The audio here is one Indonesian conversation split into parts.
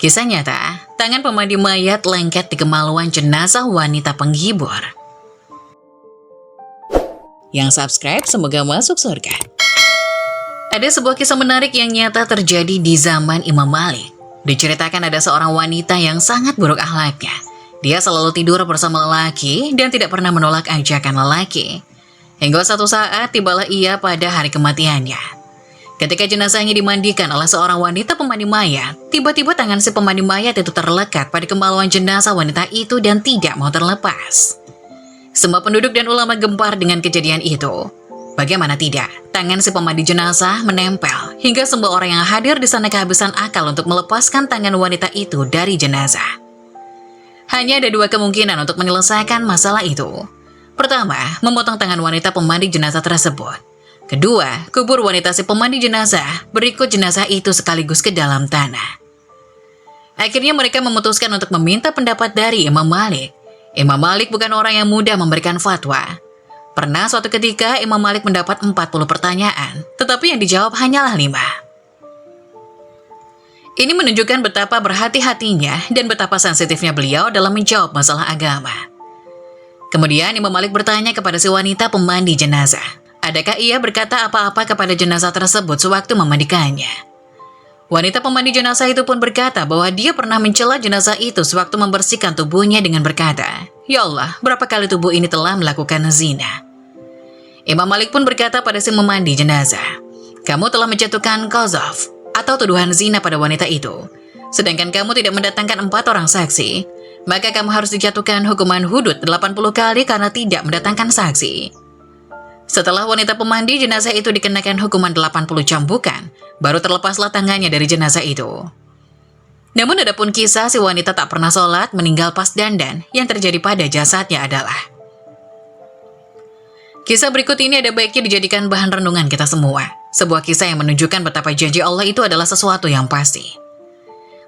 Kisah nyata, tangan pemandi mayat lengket di kemaluan jenazah wanita penghibur. Yang subscribe semoga masuk surga. Ada sebuah kisah menarik yang nyata terjadi di zaman Imam Malik. Diceritakan ada seorang wanita yang sangat buruk akhlaknya. Dia selalu tidur bersama lelaki dan tidak pernah menolak ajakan lelaki. Hingga suatu saat tibalah ia pada hari kematiannya. Ketika jenazahnya dimandikan oleh seorang wanita pemandi mayat, tiba-tiba tangan si pemandi mayat itu terlekat pada kemaluan jenazah wanita itu dan tidak mau terlepas. Semua penduduk dan ulama gempar dengan kejadian itu. Bagaimana tidak, tangan si pemandi jenazah menempel hingga semua orang yang hadir di sana kehabisan akal untuk melepaskan tangan wanita itu dari jenazah. Hanya ada dua kemungkinan untuk menyelesaikan masalah itu. Pertama, memotong tangan wanita pemandi jenazah tersebut. Kedua, kubur wanita si pemandi jenazah, berikut jenazah itu sekaligus ke dalam tanah. Akhirnya mereka memutuskan untuk meminta pendapat dari Imam Malik. Imam Malik bukan orang yang mudah memberikan fatwa. Pernah suatu ketika Imam Malik mendapat 40 pertanyaan, tetapi yang dijawab hanyalah 5. Ini menunjukkan betapa berhati-hatinya dan betapa sensitifnya beliau dalam menjawab masalah agama. Kemudian Imam Malik bertanya kepada si wanita pemandi jenazah. Adakah ia berkata apa-apa kepada jenazah tersebut sewaktu memandikannya? Wanita pemandi jenazah itu pun berkata bahwa dia pernah mencela jenazah itu sewaktu membersihkan tubuhnya dengan berkata, "Ya Allah, berapa kali tubuh ini telah melakukan zina?" Imam Malik pun berkata pada si memandi jenazah, "Kamu telah menjatuhkan qazaf atau tuduhan zina pada wanita itu. Sedangkan kamu tidak mendatangkan 4 orang saksi, maka kamu harus dijatuhkan hukuman hudud 80 kali karena tidak mendatangkan saksi." Setelah wanita pemandi jenazah itu dikenakan hukuman 80 cambukan, baru terlepaslah tangannya dari jenazah itu. Namun adapun kisah si wanita tak pernah sholat meninggal pas dandan yang terjadi pada jasadnya adalah. Kisah berikut ini ada baiknya dijadikan bahan renungan kita semua. Sebuah kisah yang menunjukkan betapa janji Allah itu adalah sesuatu yang pasti.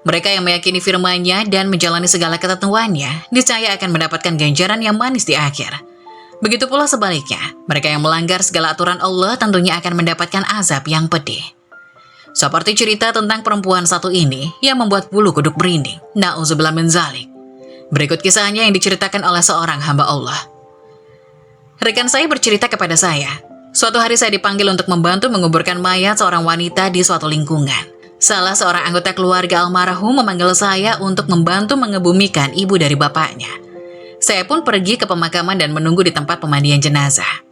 Mereka yang meyakini firman-Nya dan menjalani segala ketentuannya, niscaya akan mendapatkan ganjaran yang manis di akhir. Begitu pula sebaliknya, mereka yang melanggar segala aturan Allah tentunya akan mendapatkan azab yang pedih. Seperti cerita tentang perempuan satu ini yang membuat bulu kuduk merinding. Na'udzubillah min dzalik. Berikut kisahnya yang diceritakan oleh seorang hamba Allah. Rekan saya bercerita kepada saya, suatu hari saya dipanggil untuk membantu menguburkan mayat seorang wanita di suatu lingkungan. Salah seorang anggota keluarga almarhum memanggil saya untuk membantu mengebumikan ibu dari bapaknya. Saya pun pergi ke pemakaman dan menunggu di tempat pemandian jenazah.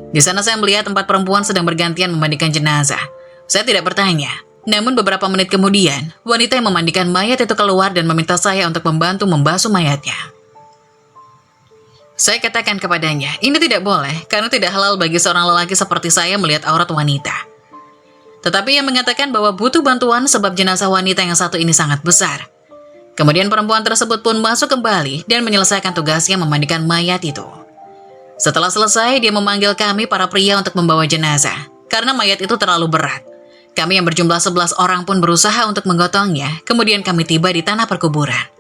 Di sana saya melihat 4 perempuan sedang bergantian memandikan jenazah. Saya tidak bertanya. Namun beberapa menit kemudian, wanita yang memandikan mayat itu keluar dan meminta saya untuk membantu membasuh mayatnya. Saya katakan kepadanya, ini tidak boleh karena tidak halal bagi seorang lelaki seperti saya melihat aurat wanita. Tetapi ia mengatakan bahwa butuh bantuan sebab jenazah wanita yang satu ini sangat besar. Kemudian perempuan tersebut pun masuk kembali dan menyelesaikan tugasnya memandikan mayat itu. Setelah selesai, dia memanggil kami para pria untuk membawa jenazah, karena mayat itu terlalu berat. Kami yang berjumlah 11 orang pun berusaha untuk menggotongnya, kemudian kami tiba di tanah perkuburan.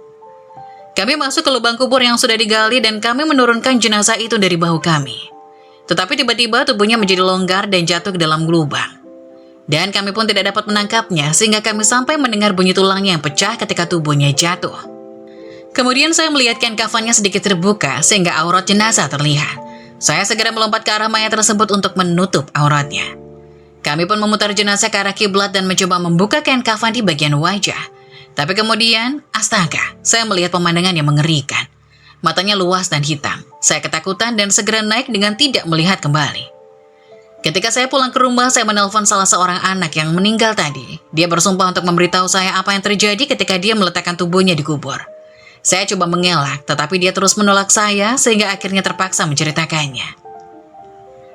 Kami masuk ke lubang kubur yang sudah digali dan kami menurunkan jenazah itu dari bahu kami. Tetapi tiba-tiba tubuhnya menjadi longgar dan jatuh ke dalam lubang. Dan kami pun tidak dapat menangkapnya sehingga kami sampai mendengar bunyi tulangnya yang pecah ketika tubuhnya jatuh. Kemudian saya melihat kain kafannya sedikit terbuka sehingga aurat jenazah terlihat. Saya segera melompat ke arah mayat tersebut untuk menutup auratnya. Kami pun memutar jenazah ke arah kiblat dan mencoba membuka kain kafan di bagian wajah. Tapi kemudian, astaga, saya melihat pemandangan yang mengerikan. Matanya luas dan hitam. Saya ketakutan dan segera naik dengan tidak melihat kembali. Ketika saya pulang ke rumah, saya menelpon salah seorang anak yang meninggal tadi. Dia bersumpah untuk memberitahu saya apa yang terjadi ketika dia meletakkan tubuhnya di kubur. Saya coba mengelak, tetapi dia terus menolak saya sehingga akhirnya terpaksa menceritakannya.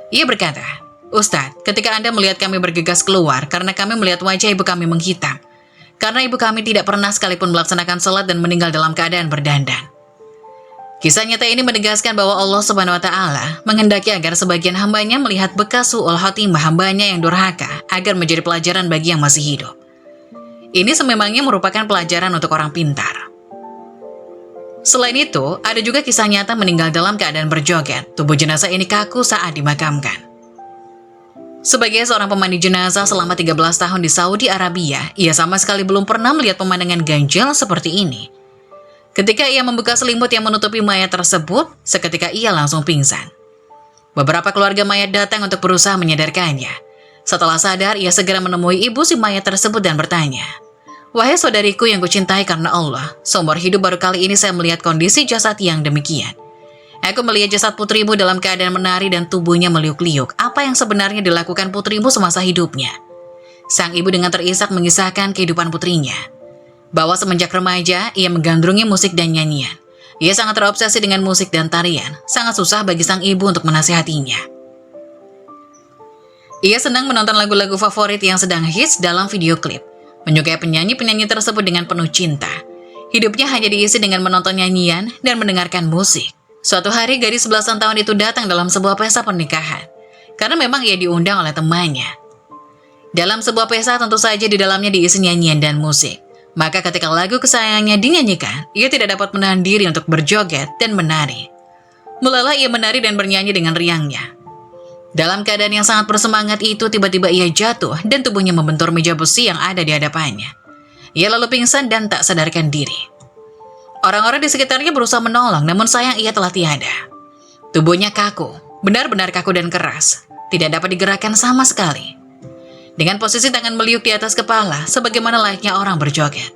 Ia berkata, "Ustadz, ketika Anda melihat kami bergegas keluar karena kami melihat wajah ibu kami menghitam. Karena ibu kami tidak pernah sekalipun melaksanakan sholat dan meninggal dalam keadaan berdandan." Kisah nyata ini menegaskan bahwa Allah Subhanahu wa Ta'ala menghendaki agar sebagian hambanya melihat bekas su'ul khotimah hambanya yang durhaka agar menjadi pelajaran bagi yang masih hidup. Ini sememangnya merupakan pelajaran untuk orang pintar. Selain itu, ada juga kisah nyata meninggal dalam keadaan berjoget. Tubuh jenazah ini kaku saat dimakamkan. Sebagai seorang pemandu jenazah selama 13 tahun di Saudi Arabia, ia sama sekali belum pernah melihat pemandangan ganjil seperti ini. Ketika ia membuka selimut yang menutupi mayat tersebut, seketika ia langsung pingsan. Beberapa keluarga mayat datang untuk berusaha menyadarkannya. Setelah sadar, ia segera menemui ibu si mayat tersebut dan bertanya, "Wahai saudariku yang kucintai karena Allah, seumur hidup baru kali ini saya melihat kondisi jasad yang demikian. Aku melihat jasad putrimu dalam keadaan menari dan tubuhnya meliuk-liuk. Apa yang sebenarnya dilakukan putrimu semasa hidupnya?" Sang ibu dengan terisak mengisahkan kehidupan putrinya. Bahwa semenjak remaja, ia menggandrungi musik dan nyanyian. Ia sangat terobsesi dengan musik dan tarian. Sangat susah bagi sang ibu untuk menasihatinya. Ia senang menonton lagu-lagu favorit yang sedang hits dalam video klip. Menyukai penyanyi-penyanyi tersebut dengan penuh cinta. Hidupnya hanya diisi dengan menonton nyanyian dan mendengarkan musik. Suatu hari, gadis belasan tahun itu datang dalam sebuah pesta pernikahan, karena memang ia diundang oleh temannya. Dalam sebuah pesta tentu saja di dalamnya diisi nyanyian dan musik. Maka ketika lagu kesayangannya dinyanyikan, ia tidak dapat menahan diri untuk berjoget dan menari. Mulailah ia menari dan bernyanyi dengan riangnya. Dalam keadaan yang sangat bersemangat itu, tiba-tiba ia jatuh dan tubuhnya membentur meja besi yang ada di hadapannya. Ia lalu pingsan dan tak sadarkan diri. Orang-orang di sekitarnya berusaha menolong, namun sayang ia telah tiada. Tubuhnya kaku, benar-benar kaku dan keras, tidak dapat digerakkan sama sekali. Dengan posisi tangan meliuk di atas kepala, sebagaimana layaknya orang berjoget.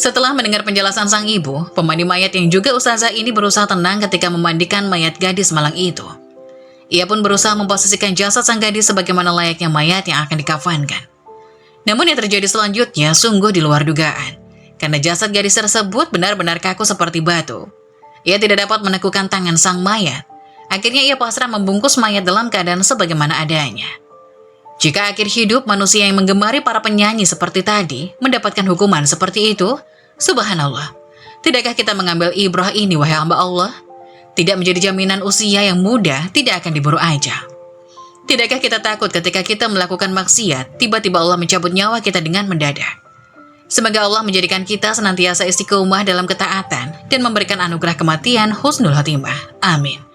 Setelah mendengar penjelasan sang ibu, pemandi mayat yang juga ustazah ini berusaha tenang ketika memandikan mayat gadis malang itu. Ia pun berusaha memposisikan jasad sang gadis sebagaimana layaknya mayat yang akan dikafankan. Namun yang terjadi selanjutnya sungguh di luar dugaan. Karena jasad gadis tersebut benar-benar kaku seperti batu. Ia tidak dapat menekukan tangan sang mayat. Akhirnya ia pasrah membungkus mayat dalam keadaan sebagaimana adanya. Jika akhir hidup manusia yang menggemari para penyanyi seperti tadi mendapatkan hukuman seperti itu, subhanallah. Tidakkah kita mengambil ibrah ini, wahai hamba Allah? Tidak menjadi jaminan usia yang muda tidak akan diburu ajal. Tidakkah kita takut ketika kita melakukan maksiat, tiba-tiba Allah mencabut nyawa kita dengan mendadak? Semoga Allah menjadikan kita senantiasa istiqomah dalam ketaatan dan memberikan anugerah kematian husnul khotimah. Amin.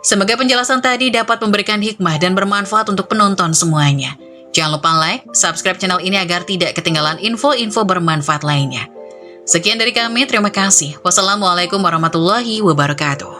Semoga penjelasan tadi dapat memberikan hikmah dan bermanfaat untuk penonton semuanya. Jangan lupa like, subscribe channel ini agar tidak ketinggalan info-info bermanfaat lainnya. Sekian dari kami, terima kasih. Wassalamualaikum warahmatullahi wabarakatuh.